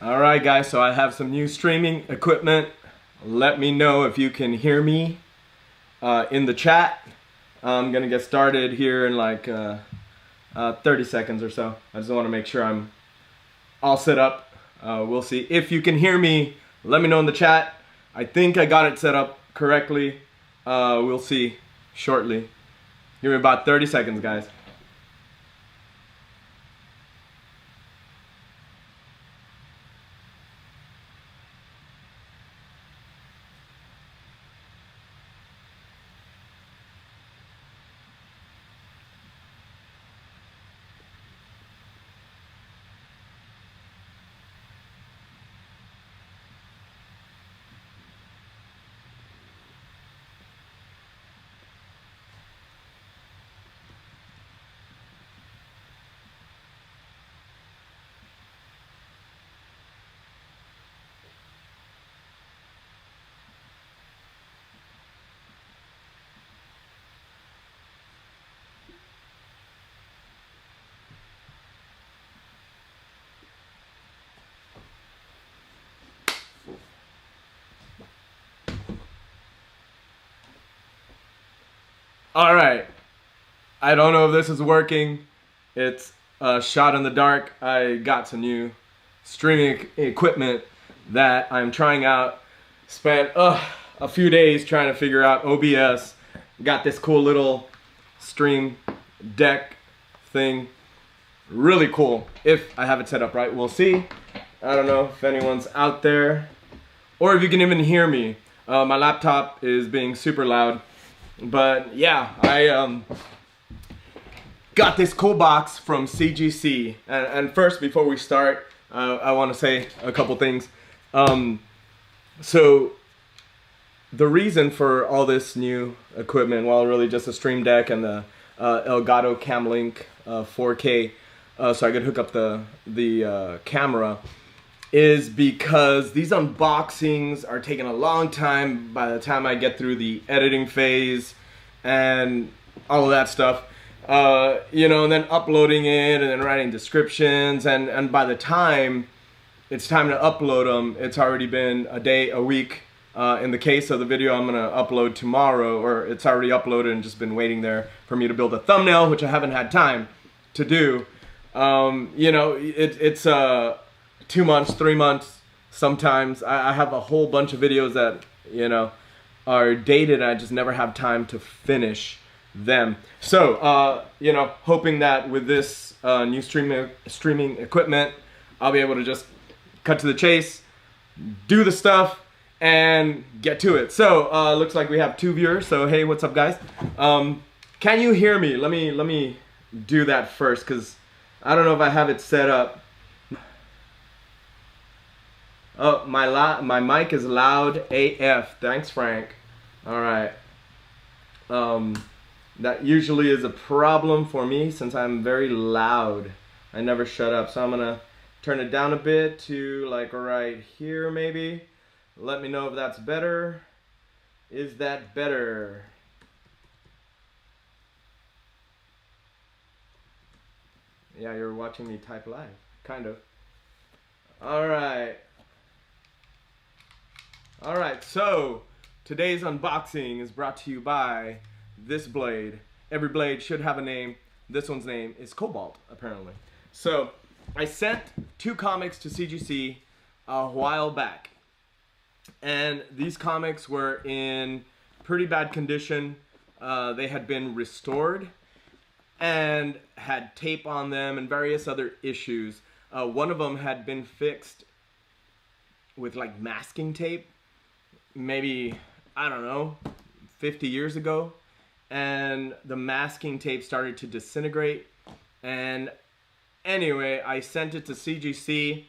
Alright guys, so I have some new streaming equipment. Let me know if you can hear me in the chat. I'm gonna get started here in like 30 seconds or so. I just want to make sure I'm all set up. We'll see. If you can hear me, let me know in the chat. I think I got it set up correctly. We'll see shortly. Give me about 30 seconds, guys. Alright, I don't know if this is working. It's a shot in the dark. I got some new streaming equipment that I'm trying out. Spent a few days trying to figure out OBS. Got this cool little stream deck thing. Really cool. If I have it set up right, we'll see. I don't know if anyone's out there or if you can even hear me. My laptop is being super loud. But yeah, I got this cool box from CGC. And first, before we start, I want to say a couple things. So the reason for all this new equipment, well, really just a stream deck and the Elgato Camlink 4K, so I could hook up the camera, is because these unboxings are taking a long time by the time I get through the editing phase and all of that stuff. You know, and then uploading it and then writing descriptions, and by the time it's time to upload them, it's already been a day, a week. In the case of the video I'm gonna upload tomorrow, or it's already uploaded and just been waiting there for me to build a thumbnail, which I haven't had time to do. You know, it's 2 months, 3 months sometimes. I have a whole bunch of videos that, you know, are dated and I just never have time to finish them. So, you know, hoping that with this new streaming equipment, I'll be able to just cut to the chase, do the stuff, and get to it. So, looks like we have 2 viewers, so hey, what's up guys? Can you hear me? Let me do that first, because I don't know if I have it set up. Oh, my mic is loud AF. Thanks, Frank. All right. That usually is a problem for me since I'm very loud. I never shut up. So I'm gonna turn it down a bit to like right here maybe. Let me know if that's better. Is that better? Yeah, you're watching me type live. Kind of. All right. Alright, so today's unboxing is brought to you by this blade. Every blade should have a name. This one's name is Cobalt, apparently. So, I sent 2 comics to CGC a while back. And these comics were in pretty bad condition. They had been restored and had tape on them and various other issues. One of them had been fixed with like masking tape. Maybe, I don't know, 50 years ago, and the masking tape started to disintegrate. And anyway, I sent it to CGC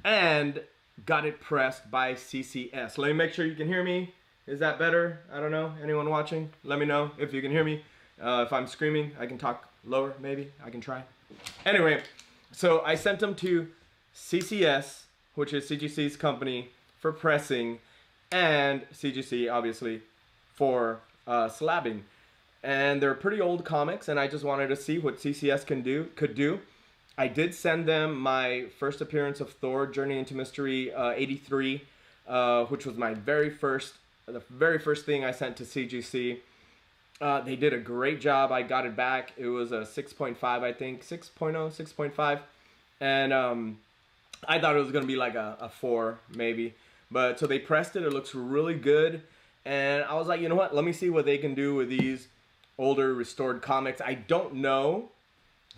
and got it pressed by CCS. Let me make sure you can hear me. Is that better? I don't know. Anyone watching? Let me know if you can hear me. If I'm screaming, I can talk lower, maybe. I can try. Anyway, so I sent them to CCS, which is CGC's company, for pressing, and CGC obviously for slabbing. And they're pretty old comics, and I just wanted to see what CCS could do. I did send them my first appearance of Thor: Journey into Mystery 83, which was my the very first thing I sent to CGC. They did a great job. I got it back. It was a 6.5, I think, 6.0, 6.5, and I thought it was gonna be like a 4 maybe. But so they pressed it. It looks really good, and I was like, you know what? Let me see what they can do with these older restored comics. I don't know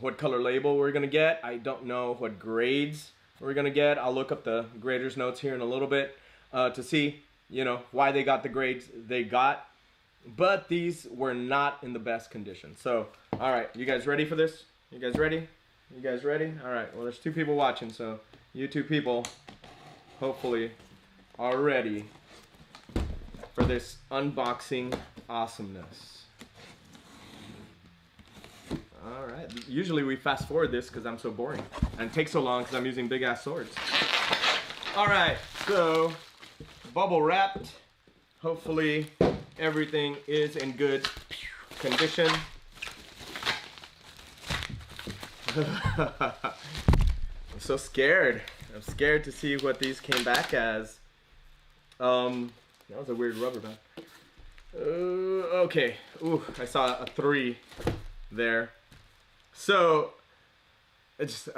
what color label we're gonna get. I don't know what grades we're gonna get. I'll look up the graders notes here in a little bit to see, you know, why they got the grades they got. But these were not in the best condition. So, all right, you guys ready for this? You guys ready? You guys ready? All right, well, there's 2 people watching, so you 2 people hopefully are ready for this unboxing awesomeness. All right, usually we fast forward this because I'm so boring, and it takes so long because I'm using big ass swords. All right, so bubble wrapped. Hopefully everything is in good condition. I'm so scared. I'm scared to see what these came back as. That was a weird rubber band. Okay. Ooh, I saw a 3 there. So it's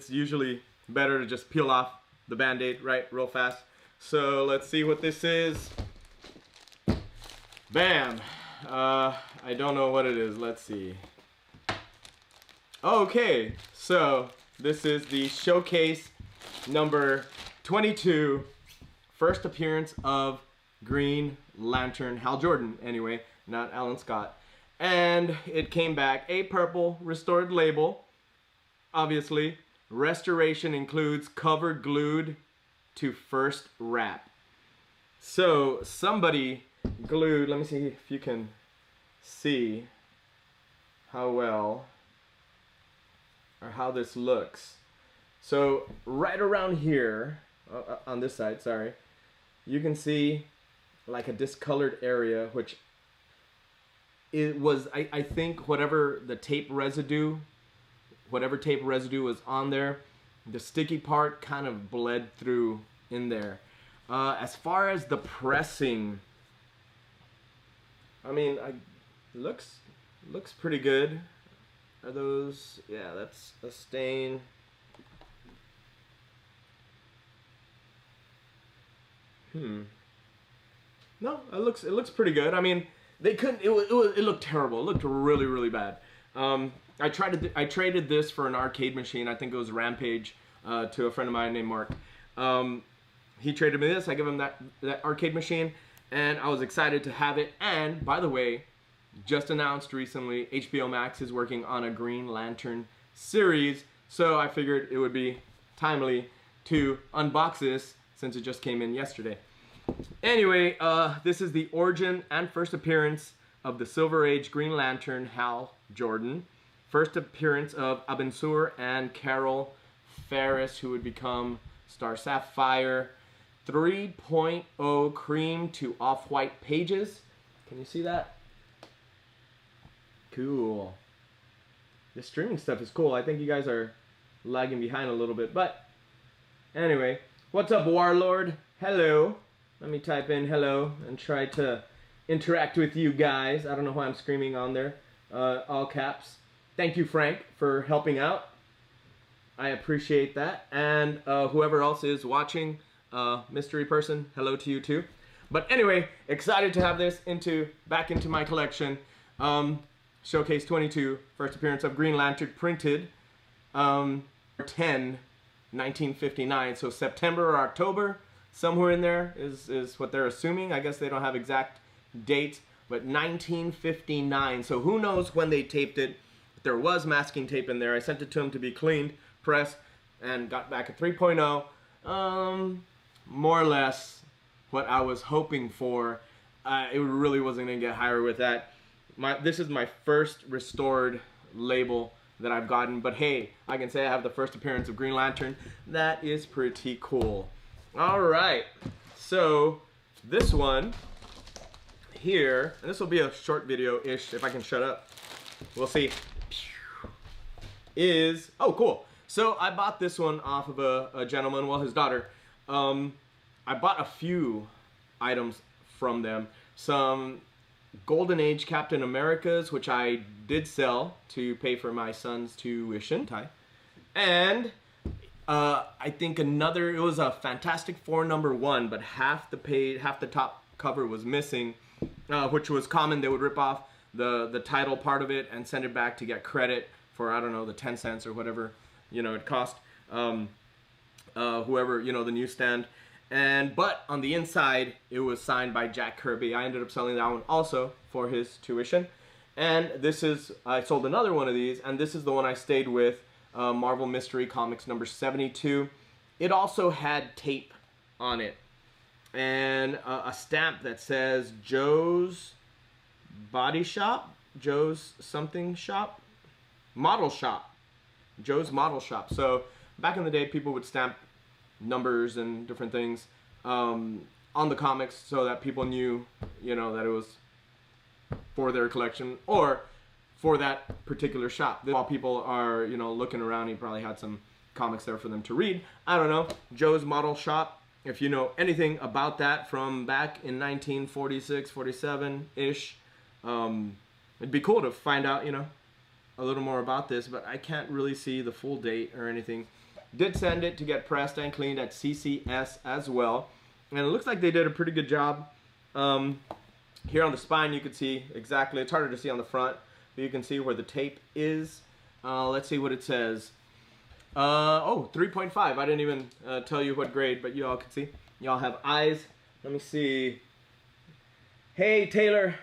usually better to just peel off the band-aid, right, real fast. So let's see what this is. Bam. I don't know what it is. Let's see. Okay, so this is the showcase number 22, first appearance of Green Lantern, Hal Jordan anyway, not Alan Scott. And it came back a purple restored label. Obviously, restoration includes cover glued to first wrap. So somebody glued, let me see if you can see how well or how this looks. So right around here, on this side, sorry, you can see like a discolored area, which it was, I think, whatever tape residue was on there, the sticky part kind of bled through in there. As far as the pressing, I mean, looks pretty good. Are those? Yeah, that's a stain. No, it looks pretty good. I mean, they couldn't. It looked terrible. It looked really bad. I traded this for an arcade machine. I think it was Rampage, to a friend of mine named Mark. He traded me this. I gave him that arcade machine, and I was excited to have it. And by the way, just announced recently, HBO Max is working on a Green Lantern series, so I figured it would be timely to unbox this since it just came in yesterday. Anyway, this is the origin and first appearance of the Silver Age Green Lantern, Hal Jordan. First appearance of Abensur and Carol Ferris, who would become Star Sapphire. 3.0 cream to off-white pages. Can you see that? Cool. This streaming stuff is cool. I think you guys are lagging behind a little bit, but anyway. What's up, Warlord? Hello. Let me type in hello and try to interact with you guys. I don't know why I'm screaming on there. All caps. Thank you, Frank, for helping out. I appreciate that. And whoever else is watching, mystery person, hello to you too. But anyway, excited to have this back into my collection. Showcase 22, first appearance of Green Lantern, printed 10/1959. So September or October, somewhere in there is what they're assuming. I guess they don't have exact dates, but 1959. So who knows when they taped it. There was masking tape in there. I sent it to him to be cleaned, pressed, and got back a 3.0. More or less what I was hoping for. It really wasn't going to get higher with that. This is my first restored label that I've gotten, but hey, I can say I have the first appearance of Green Lantern. That is pretty cool. All right, so this one here, and this will be a short video-ish if I can shut up. We'll see. is, oh cool. So I bought this one off of a gentleman, well his daughter. I bought a few items from them. Some Golden Age Captain Americas, which I did sell to pay for my son's tuition. And I think another, it was a Fantastic Four #1, but half the top cover was missing, which was common. They would rip off the title part of it and send it back to get credit for, I don't know, the 10 cents or whatever, you know, it cost whoever, you know, the newsstand. But on the inside, it was signed by Jack Kirby. I ended up selling that one also for his tuition. And this is, I sold another one of these, and this is the one I stayed with, Marvel Mystery Comics #72. It also had tape on it, and a stamp that says Joe's Body Shop, Joe's something shop, Model Shop, Joe's Model Shop. So back in the day, people would stamp numbers and different things on the comics so that people knew, you know, that it was for their collection or for that particular shop. While people are, you know, looking around, he probably had some comics there for them to read. I don't know. Joe's Model Shop. If you know anything about that from back in 1946, 47-ish, it'd be cool to find out, you know, a little more about this, but I can't really see the full date or anything. Did send it to get pressed and cleaned at CCS as well, and it looks like they did a pretty good job. Here on the spine you can see exactly, it's harder to see on the front, but you can see where the tape is. Let's see what it says. Oh, 3.5. I didn't even tell you what grade, but you all can see. Y'all have eyes. Let me see. Hey Taylor,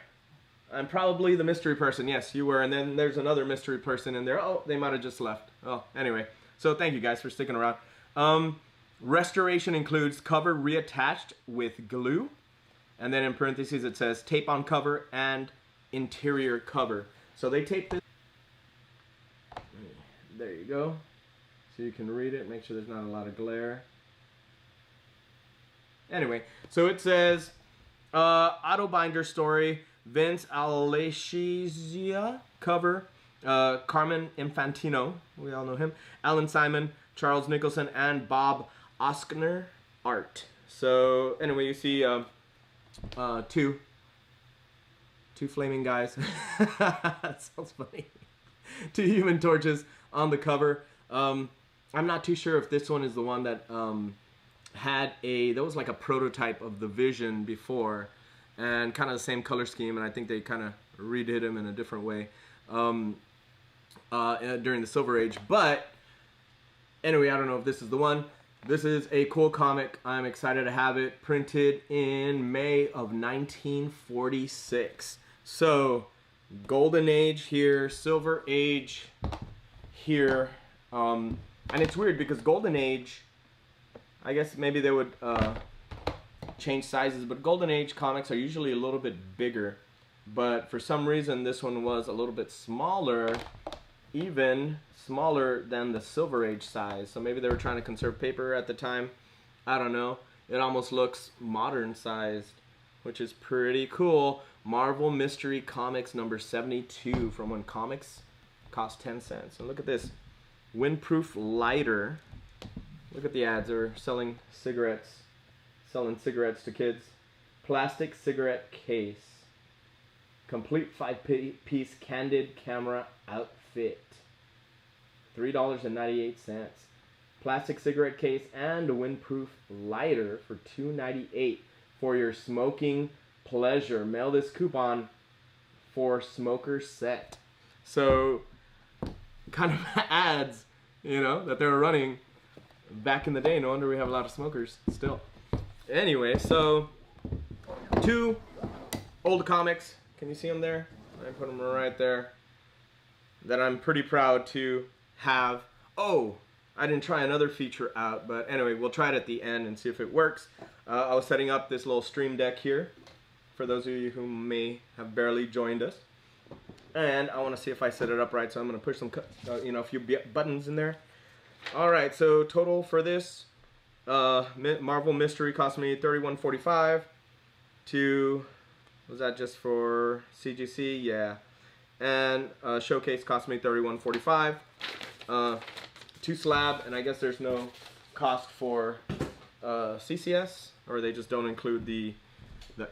I'm probably the mystery person. Yes, you were. And then there's another mystery person in there. Oh, they might have just left. Oh, anyway. So thank you guys for sticking around. Restoration includes cover reattached with glue. And then in parentheses it says tape on cover and interior cover. So they taped this. There you go. So you can read it. Make sure there's not a lot of glare. Anyway, so it says auto binder story. Vince Alessia cover. Carmen Infantino, we all know him. Alan Simon, Charles Nicholson, and Bob Oskner art. So anyway, you see two flaming guys. That sounds funny. 2 Human Torches on the cover. I'm not too sure if this one is the one that there was like a prototype of the Vision before, and kind of the same color scheme, and I think they kind of redid him in a different way during the Silver Age. But anyway, I don't know if this is the one. This is a cool comic. I'm excited to have it. Printed in May of 1946. So Golden Age here, Silver Age here. And it's weird because Golden Age, I guess maybe they would change sizes, but Golden Age comics are usually a little bit bigger. But for some reason, this one was a little bit smaller, even smaller than the Silver Age size. So maybe they were trying to conserve paper at the time. I don't know. It almost looks modern sized, which is pretty cool. Marvel Mystery Comics #72 from when comics cost 10 cents. And look at this. Windproof lighter. Look at the ads. They're selling cigarettes. Selling cigarettes to kids. Plastic cigarette case. Complete 5-piece candid camera outfit. $3.98. Plastic cigarette case and a windproof lighter for $2.98 for your smoking pleasure. Mail this coupon for smoker set. So kind of ads, you know, that they were running back in the day. No wonder we have a lot of smokers still. Anyway, so 2 old comics. Can you see them there? I put them right there. That I'm pretty proud to have. Oh, I didn't try another feature out, but anyway, we'll try it at the end and see if it works. I was setting up this little stream deck here for those of you who may have barely joined us. And I want to see if I set it up right, so I'm going to push some, a few buttons in there. All right, so total for this Marvel Mystery cost me $31.45. Was that just for CGC? Yeah. And Showcase cost me $31.45. to slab, and I guess there's no cost for CCS, or they just don't include the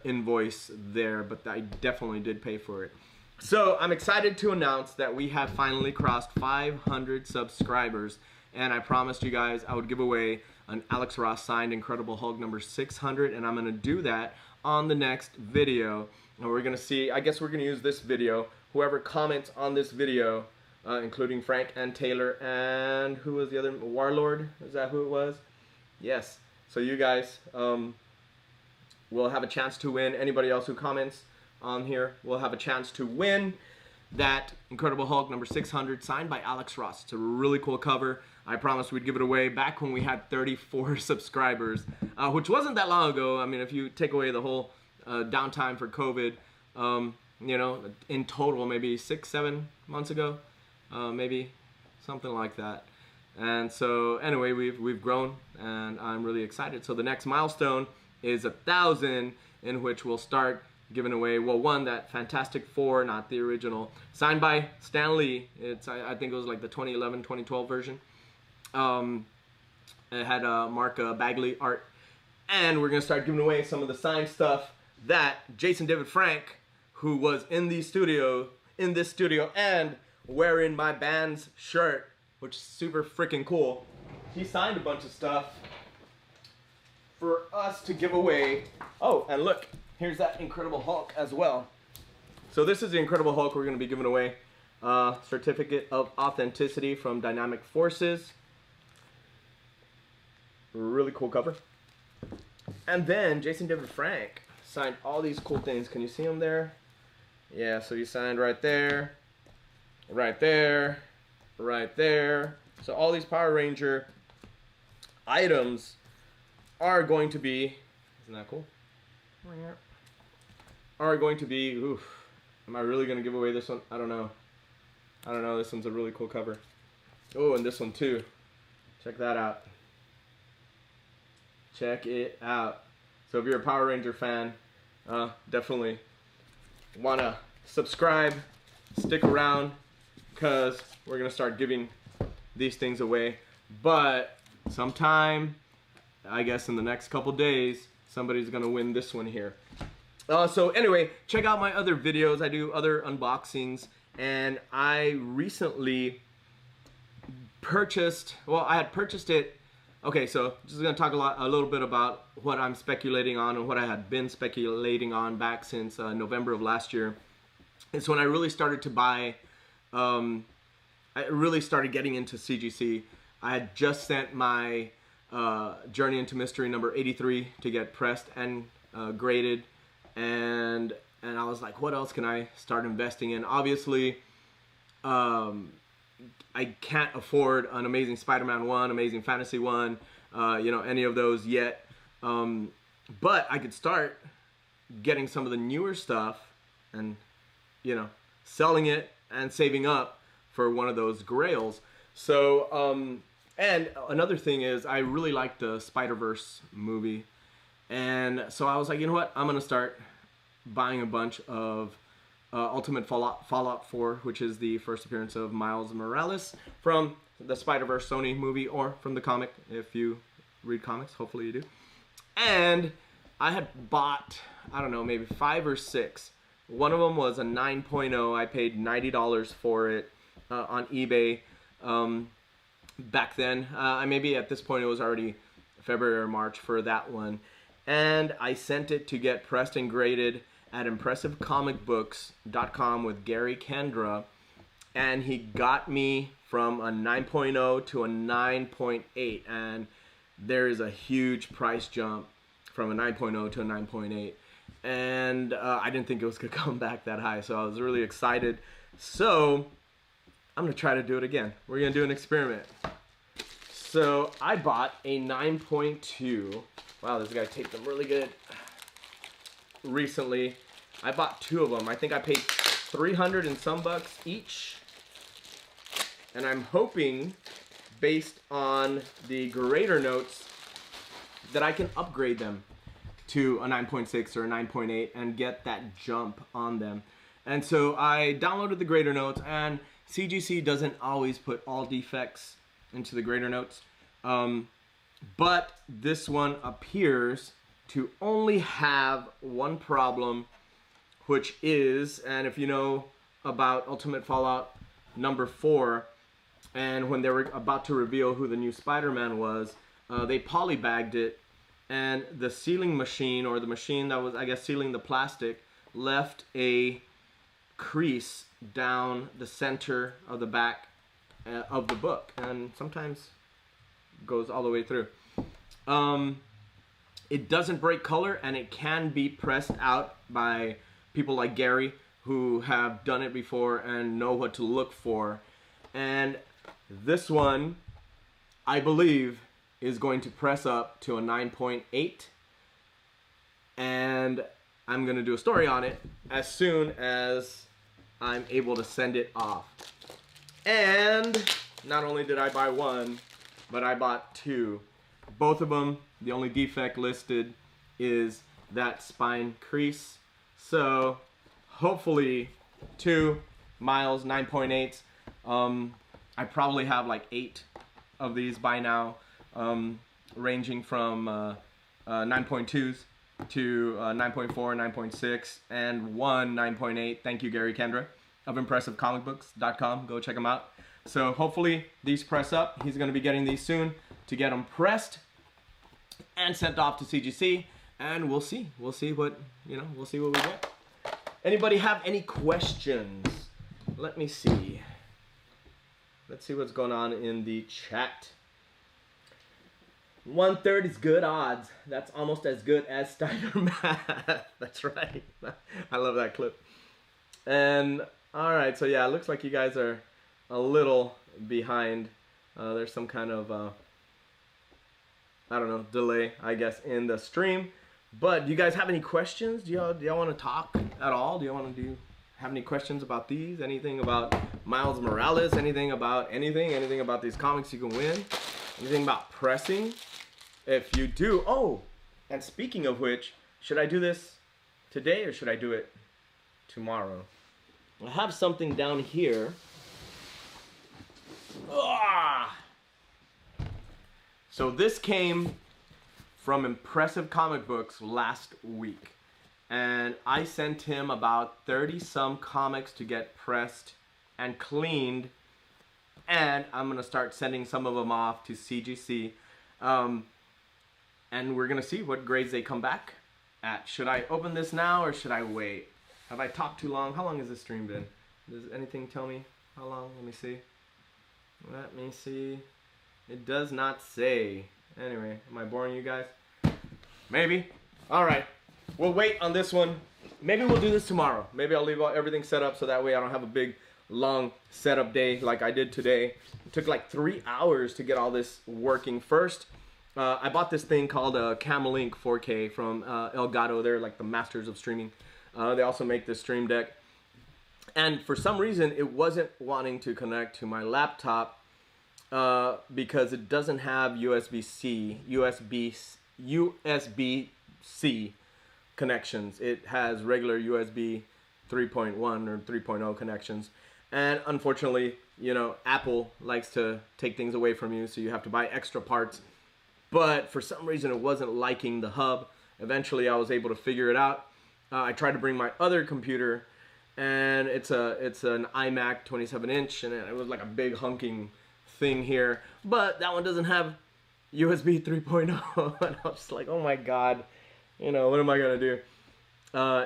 invoice there, but I definitely did pay for it. So I'm excited to announce that we have finally crossed 500 subscribers, and I promised you guys I would give away an Alex Ross signed Incredible Hulk number 600, and I'm going to do that on the next video. And we're going to see, I guess we're going to use this video. Whoever comments on this video, including Frank and Taylor, and who was the other, Warlord, is that who it was? Yes. So you guys will have a chance to win. Anybody else who comments on here will have a chance to win that Incredible Hulk number 600 signed by Alex Ross. It's a really cool cover. I promised we'd give it away back when we had 34 subscribers, which wasn't that long ago. I mean, if you take away the whole downtime for COVID, you know, in total, maybe 6-7 months ago, maybe something like that. And so anyway, we've grown, and I'm really excited. So the next milestone is 1,000, in which we'll start giving away, well, one, that Fantastic Four, not the original, signed by Stan Lee. It's, I think it was like the 2011, 2012 version. It had Mark Bagley art. And we're going to start giving away some of the signed stuff that Jason David Frank, who was in this studio, and wearing my band's shirt, which is super freaking cool. He signed a bunch of stuff for us to give away. Oh, and look, here's that Incredible Hulk as well. So this is the Incredible Hulk we're going to be giving away. Certificate of Authenticity from Dynamic Forces. Really cool cover. And then Jason David Frank signed all these cool things. Can you see them there? Yeah, so he signed right there, right there, right there. So all these Power Ranger items are going to be, isn't that cool? Are going to be, oof, am I really going to give away this one? I don't know. I don't know, this one's a really cool cover. Oh, and this one too. Check that out. Check it out. So if you're a Power Ranger fan, definitely want to subscribe, stick around, because we're going to start giving these things away. But sometime, I guess in the next couple days, somebody's going to win this one here. So anyway, check out my other videos. I do other unboxings, and I recently purchased, well, I had purchased it. Okay, so just going to talk a little bit about what I'm speculating on and what I had been speculating on back since November of last year. It's when I really started to buy, I really started getting into CGC. I had just sent my Journey into Mystery number 83 to get pressed and graded, and I was like, what else can I start investing in? Obviously, I can't afford an Amazing Spider-Man 1, Amazing Fantasy 1, you know, any of those yet. But I could start getting some of the newer stuff and, you know, selling it and saving up for one of those Grails. So, and another thing is, I really like the Spider-Verse movie. And so I was like, you know what? I'm going to start buying a bunch of Ultimate Fallout 4, which is the first appearance of Miles Morales from the Spider-Verse Sony movie, or from the comic, if you read comics. Hopefully you do. And I had bought, I don't know, maybe 5 or 6. One of them was a 9.0. I paid $90 for it on eBay back then. Maybe at this point it was already February or March for that one. And I sent it to get pressed and graded at ImpressiveComicBooks.com with Gary Kendra, and he got me from a 9.0 to a 9.8, and there is a huge price jump from a 9.0 to a 9.8, and I didn't think it was going to come back that high, so I was really excited. So I'm going to try to do it again. We're going to do an experiment. So I bought a 9.2. Wow, this guy taped them really good. Recently, I bought 2 of them. I think I paid $300 and some bucks each, and I'm hoping, based on the grader notes, that I can upgrade them to a 9.6 or a 9.8 and get that jump on them. And so I downloaded the grader notes, and CGC doesn't always put all defects into the grader notes, but this one appears to only have one problem, which is, and if you know about Ultimate Fallout number 4, and when they were about to reveal who the new Spider-Man was, they polybagged it, and the sealing machine, or the machine that was, I guess, sealing the plastic, left a crease down the center of the back of the book, and sometimes goes all the way through. It doesn't break color, and it can be pressed out by people like Gary, who have done it before and know what to look for. And this one, I believe, is going to press up to a 9.8, and I'm going to do a story on it as soon as I'm able to send it off. And not only did I buy one, but I bought two. Both of them, the only defect listed is that spine crease. So hopefully 2 miles, 9.8s. I probably have like 8 of these by now, ranging from 9.2s to 9.4, 9.6, and one 9.8. Thank you, Gary Kendra of ImpressiveComicBooks.com. Go check him out. So hopefully these press up. He's going to be getting these soon to get them pressed and sent off to CGC, and we'll see. We'll see what, we'll see what we get. Anybody have any questions? Let me see. Let's see what's going on in the chat. 1/3 is good odds. That's almost as good as Steiner math. That's right. I love that clip. And all right, so yeah, it looks like you guys are a little behind. There's some kind of I don't know, delay, I guess, in the stream. But do you guys have any questions? Do y'all want to talk at all? Do you want to have any questions about these? Anything about Miles Morales? Anything about anything? Anything about these comics you can win? Anything about pressing? If you do, oh, and speaking of which, should I do this today or should I do it tomorrow? I have something down here. Ah! So this came from Impressive Comic Books last week, and I sent him about 30 some comics to get pressed and cleaned, and I'm gonna start sending some of them off to CGC, and we're gonna see what grades they come back at. Should I open this now or should I wait? Have I talked too long? How long has this stream been? Does anything tell me how long? Let me see. Let me see. It does not say. Anyway, am I boring you guys? Maybe. All right. We'll wait on this one. Maybe we'll do this tomorrow. Maybe I'll leave everything set up so that way I don't have a big, long setup day like I did today. It took like 3 hours to get all this working. First, I bought this thing called a Camlink 4K from Elgato. They're like the masters of streaming. They also make this stream deck. And for some reason, it wasn't wanting to connect to my laptop because it doesn't have USB-C connections. It has regular USB 3.1 or 3.0 connections. And unfortunately, Apple likes to take things away from you, so you have to buy extra parts. But for some reason, it wasn't liking the hub. Eventually, I was able to figure it out. I tried to bring my other computer, and it's an iMac 27-inch, and it was like a big hunking thing here. But that one doesn't have USB 3.0, and I was just like, oh my god, what am I gonna do?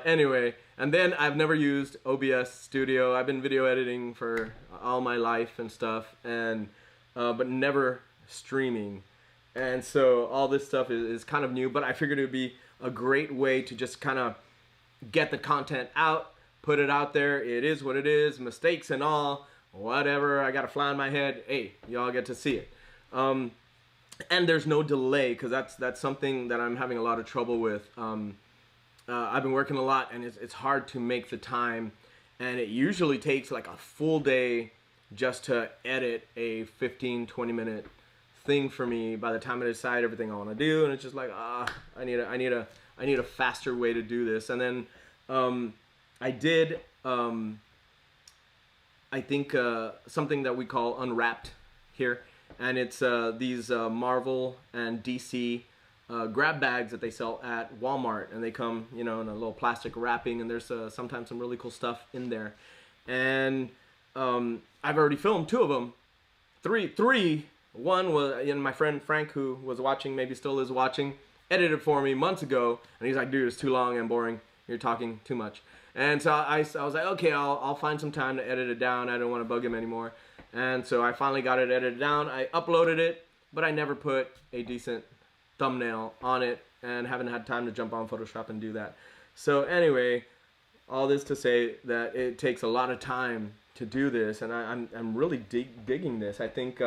Anyway, and then I've never used OBS Studio. I've been video editing for all my life and stuff, and but never streaming. And so all this stuff is kind of new, but I figured it would be a great way to just kind of get the content out, put it out there. It is what it is, mistakes and all, whatever. I got a fly on my head. Hey, y'all get to see it. And there's no delay, because that's something that I'm having a lot of trouble with. I've been working a lot, and it's hard to make the time, and it usually takes like a full day just to edit a 15-20 minute thing for me by the time I decide everything I want to do, and it's just like I need a faster way to do this. And then I did I think something that we call unwrapped here, and it's these Marvel and DC grab bags that they sell at Walmart, and they come, you know, in a little plastic wrapping, and there's sometimes some really cool stuff in there. And I've already filmed 2 of them. Three. One was, my friend Frank, who was watching, maybe still is watching, edited for me months ago, and he's like, dude, it's too long and boring. You're talking too much. And so I was like, okay, I'll find some time to edit it down. I don't want to bug him anymore. And so I finally got it edited down. I uploaded it, but I never put a decent thumbnail on it, and haven't had time to jump on Photoshop and do that. So anyway, all this to say that it takes a lot of time to do this, and I'm really digging this. I think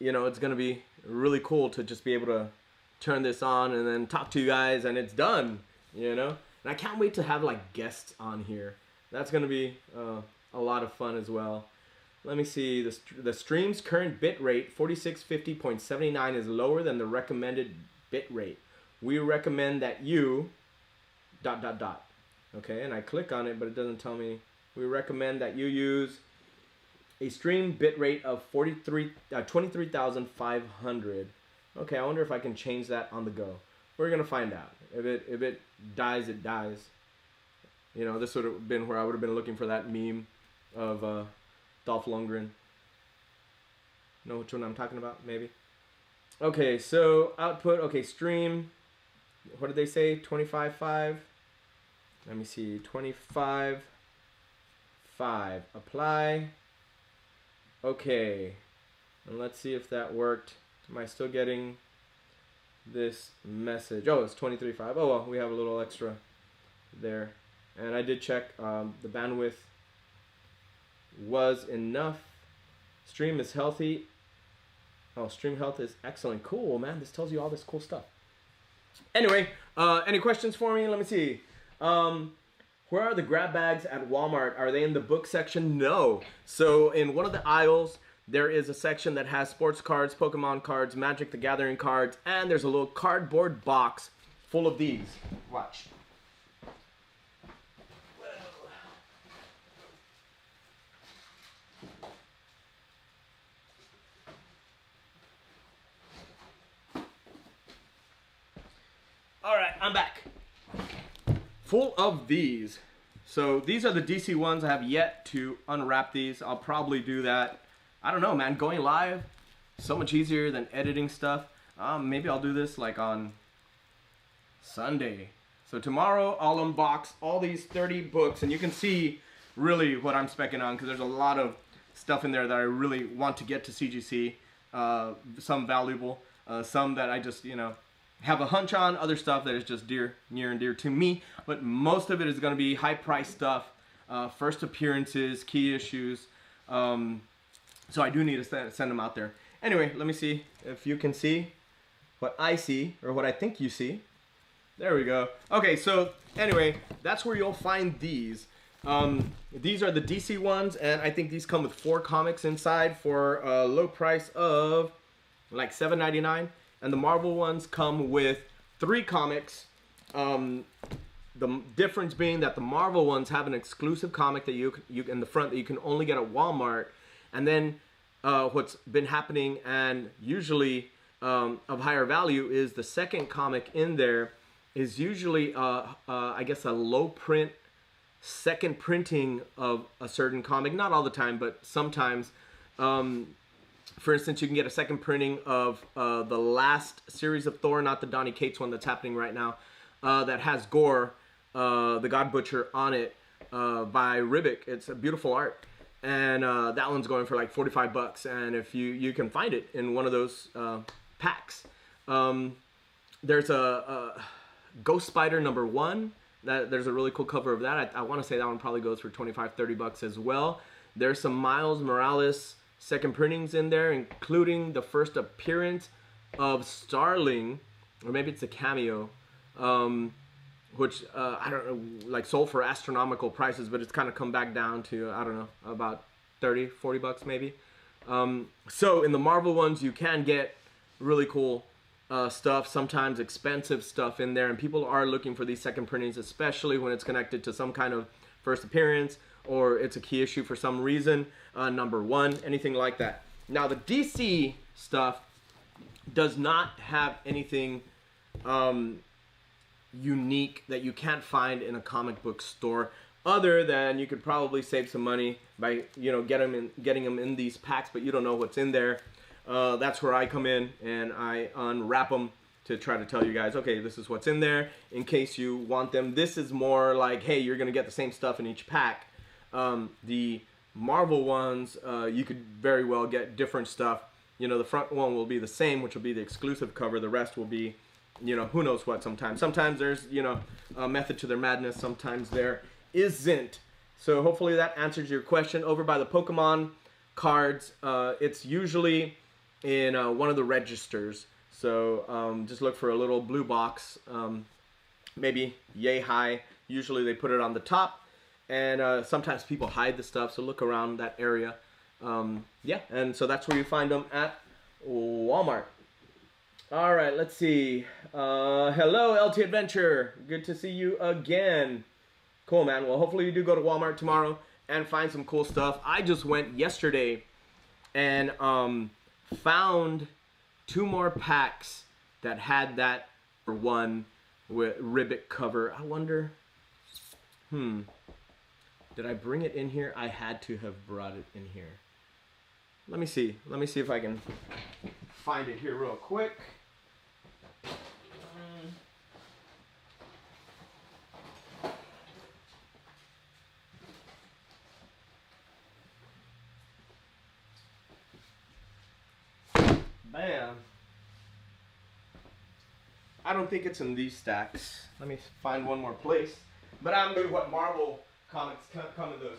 you know, it's gonna be really cool to just be able to turn this on and then talk to you guys, and it's done, you know. And I can't wait to have like guests on here. That's gonna be a lot of fun as well. Let me see, the stream's current bit rate, 4650.79, is lower than the recommended bit rate. We recommend that you ... Okay, and I click on it, but it doesn't tell me. We recommend that you use a stream bit rate of 23,500. Okay, I wonder if I can change that on the go. We're gonna find out. If it dies, it dies. You know, this would have been where I would have been looking for that meme of Dolph Lundgren. Know which one I'm talking about? Maybe. Okay, so output. Okay, stream. What did they say? 25.5. Let me see. 25.5. Apply. Okay, and let's see if that worked. Am I still getting this message? Oh, it's 23.5. Oh, well, we have a little extra there. And I did check the bandwidth was enough. Stream is healthy. Oh, stream health is excellent. Cool, man. This tells you all this cool stuff. Anyway, any questions for me? Let me see. Where are the grab bags at Walmart? Are they in the book section? No. So in one of the aisles, there is a section that has sports cards, Pokemon cards, Magic the Gathering cards, and there's a little cardboard box full of these. Watch. All right, I'm back. Full of these. So these are the DC ones. I have yet to unwrap these. I'll probably do that. I don't know, man. Going live, so much easier than editing stuff. Maybe I'll do this like on Sunday. So tomorrow I'll unbox all these 30 books, and you can see really what I'm specking on, because there's a lot of stuff in there that I really want to get to CGC. Some valuable, some that I just, you know, have a hunch on, other stuff that is just near and dear to me, but most of it is going to be high price stuff, first appearances, key issues, so I do need to send them out there. Anyway, let me see if you can see what I see, or what I think you see. There we go. Okay, so anyway, that's where you'll find these. These are the DC ones, and I think these come with 4 comics inside for a low price of like $7.99. And the Marvel ones come with 3 comics. The difference being that the Marvel ones have an exclusive comic that you in the front that you can only get at Walmart. And then what's been happening, and usually of higher value, is the second comic in there is usually I guess a low print second printing of a certain comic. Not all the time, but sometimes. For instance, you can get a second printing of the last series of Thor, not the Donny Cates one that's happening right now, that has Gore, the God Butcher, on it by Ribic. It's a beautiful art, and that one's going for like 45 bucks. And if you can find it in one of those packs, there's a Ghost Spider #1. There's a really cool cover of that. I want to say that one probably goes for 25, 30 bucks as well. There's some Miles Morales second printings in there, including the first appearance of Starling, or maybe it's a cameo, which I don't know, like sold for astronomical prices, but it's kind of come back down to, I don't know, about 30, 40 bucks maybe. So in the Marvel ones, you can get really cool stuff, sometimes expensive stuff in there, and people are looking for these second printings, especially when it's connected to some kind of first appearance, or it's a key issue for some reason, number 1, anything like that. Now the DC stuff does not have anything unique that you can't find in a comic book store, other than you could probably save some money by, you know, getting them in these packs, but you don't know what's in there. That's where I come in and I unwrap them to try to tell you guys, okay, this is what's in there in case you want them. This is more like, hey, you're gonna get the same stuff in each pack. The Marvel ones, you could very well get different stuff. You know, the front one will be the same, which will be the exclusive cover. The rest will be, you know, who knows what sometimes. Sometimes there's, you know, a method to their madness. Sometimes there isn't. So hopefully that answers your question. Over by the Pokemon cards, it's usually in one of the registers. So just look for a little blue box, maybe yay high. Usually they put it on the top. And sometimes people hide the stuff, so look around that area. Yeah, and so that's where you find them at Walmart. All right, let's see. Hello, LT Adventure. Good to see you again. Cool, man. Well, hopefully you do go to Walmart tomorrow and find some cool stuff. I just went yesterday and found 2 more packs that had that one with ribbit cover. I wonder, did I bring it in here? I had to have brought it in here. Let me see. Let me see if I can find it here real quick. Bam. I don't think it's in these stacks. Let me find one more place. But I'm going to what Marvel comics come in those.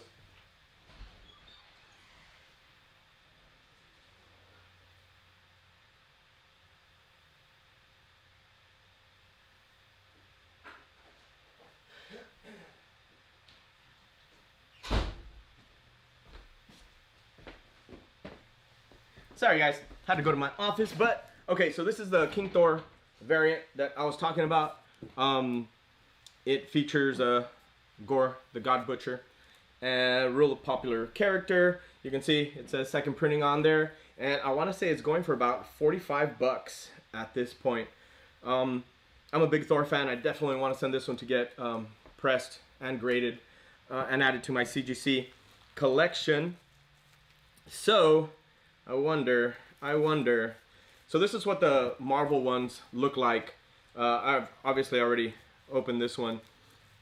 Sorry guys, had to go to my office, but okay, so this is the King Thor variant that I was talking about. It features Gore, the God Butcher, a real popular character. You can see it says second printing on there, and I want to say it's going for about 45 bucks at this point. I'm a big Thor fan. I definitely want to send this one to get pressed and graded and added to my CGC collection. So I wonder. So this is what the Marvel ones look like. I've obviously already opened this one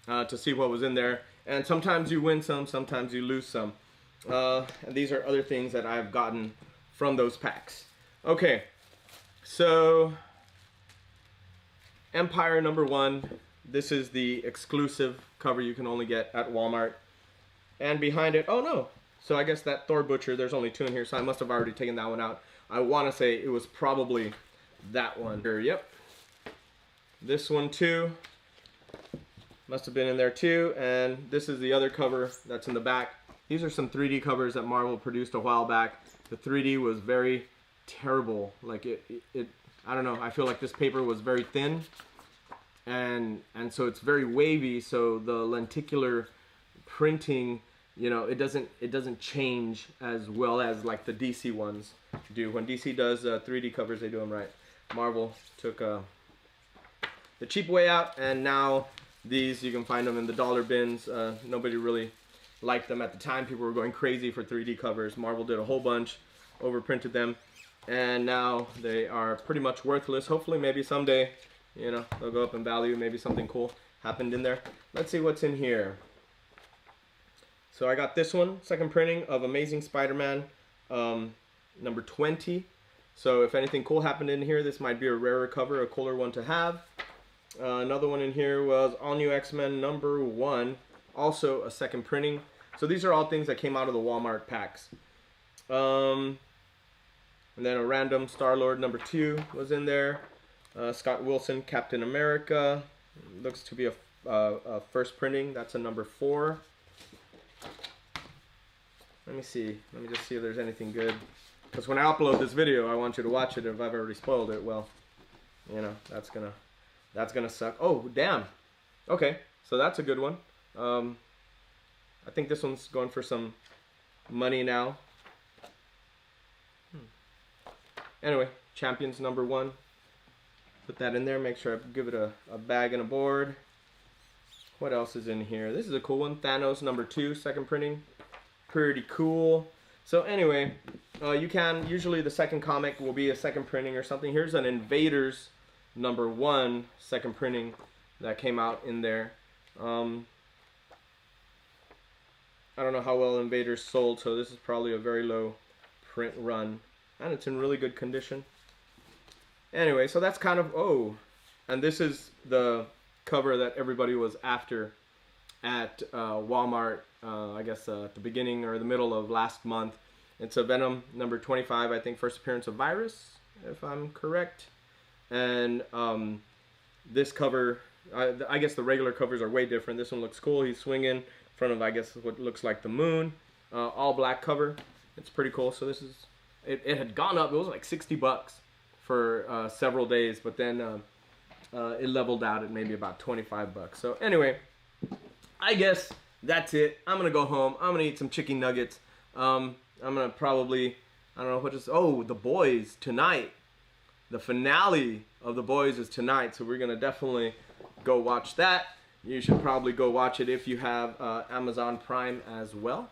to see what was in there. And sometimes you win some, sometimes you lose some. And these are other things that I've gotten from those packs. Okay, so Empire #1. This is the exclusive cover you can only get at Walmart. And behind it, oh no. So I guess that Thor Butcher, there's only 2 in here, so I must have already taken that one out. I want to say it was probably that one. Yep. This one too. Must have been in there too. And this is the other cover that's in the back. These are some 3D covers that Marvel produced a while back. The 3D was very terrible. Like I don't know, I feel like this paper was very thin. And so it's very wavy, so the lenticular printing, you know, it doesn't change as well as like the DC ones do. When DC does 3D covers, they do them right. Marvel took the cheap way out, and now these, you can find them in the dollar bins. Nobody really liked them at the time. People were going crazy for 3D covers. Marvel did a whole bunch, overprinted them, and now they are pretty much worthless. Hopefully, maybe someday, you know, they'll go up in value. Maybe something cool happened in there. Let's see what's in here. So I got this one, second printing of Amazing Spider-Man number 20. So if anything cool happened in here, this might be a rarer cover, a cooler one to have. Another one in here was All New X-Men number 1, also a second printing. So these are all things that came out of the Walmart packs. And then a random Star-Lord number 2 was in there. Scott Wilson, Captain America. Looks to be a first printing. That's a number 4. Let me see. Let me just see if there's anything good. Because when I upload this video, I want you to watch it. If I've already spoiled it, well, you know, that's gonna suck. Oh, damn. Okay, so that's a good one. I think this one's going for some money now. Anyway, Champions #1. Put that in there. Make sure I give it a bag and a board. What else is in here? This is a cool one. Thanos #2, second printing. Pretty cool. So anyway, you can, usually the second comic will be a second printing or something. Here's an Invaders #1, second printing that came out in there. I don't know how well Invaders sold, so this is probably a very low print run. And it's in really good condition. Anyway, so that's kind of, oh, and this is the cover that everybody was after at Walmart, I guess at the beginning or the middle of last month. It's a Venom #25, I think, first appearance of Virus, if I'm correct. And this cover, I guess the regular covers are way different. This one looks cool. He's swinging in front of, I guess, what looks like the moon. All black cover. It's pretty cool. So this is, it had gone up. It was like 60 bucks for several days, but then it leveled out at maybe about 25 bucks. So anyway, I guess that's it. I'm gonna go home. I'm gonna eat some chicken nuggets. I'm gonna probably, I don't know what is, oh, The Boys tonight. The finale of The Boys is tonight, so we're gonna definitely go watch that. You should probably go watch it if you have Amazon Prime as well.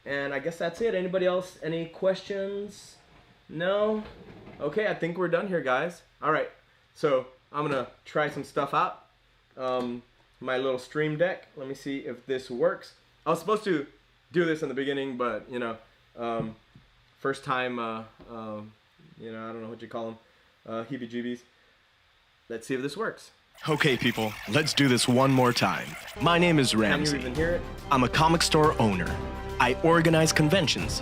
And I guess that's it. Anybody else? Any questions? No? Okay, I think we're done here, guys. All right, so I'm gonna try some stuff out. My little stream deck. Let me see if this works. I was supposed to do this in the beginning, but you know, first time, you know, I don't know what you call them, heebie-jeebies. Let's see if this works. Okay, people, let's do this one more time. My name is Ramsey. Can you even hear it? I'm a comic store owner. I organize conventions.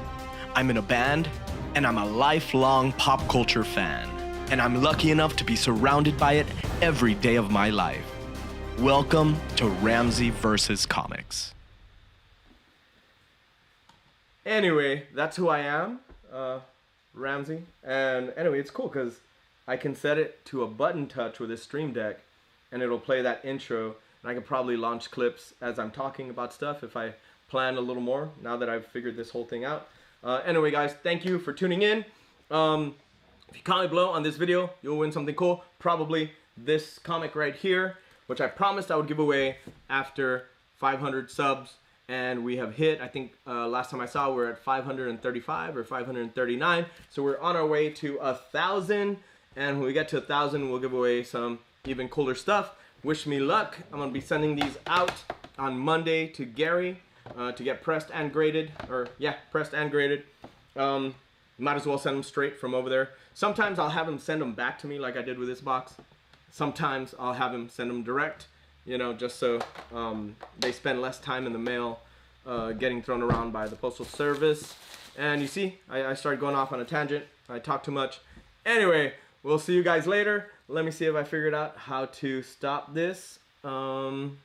I'm in a band, and I'm a lifelong pop culture fan. And I'm lucky enough to be surrounded by it every day of my life. Welcome to Ramsey vs. Comics. Anyway, that's who I am, Ramsey. And anyway, it's cool because I can set it to a button touch with this stream deck, and it'll play that intro, and I can probably launch clips as I'm talking about stuff if I plan a little more now that I've figured this whole thing out. Anyway, guys, thank you for tuning in. If you comment below on this video, you'll win something cool. Probably this comic right here, which I promised I would give away after 500 subs. And we have hit, I think last time I saw, we're at 535 or 539. So we're on our way to 1,000. And when we get to 1,000, we'll give away some even cooler stuff. Wish me luck. I'm going to be sending these out on Monday to Gary to get pressed and graded. Or, yeah, pressed and graded. Might as well send them straight from over there. Sometimes I'll have him send them back to me like I did with this box. Sometimes I'll have him send them direct, you know, just so they spend less time in the mail getting thrown around by the Postal Service. And you see, I started going off on a tangent. I talk too much. Anyway, we'll see you guys later. Let me see if I figured out how to stop this.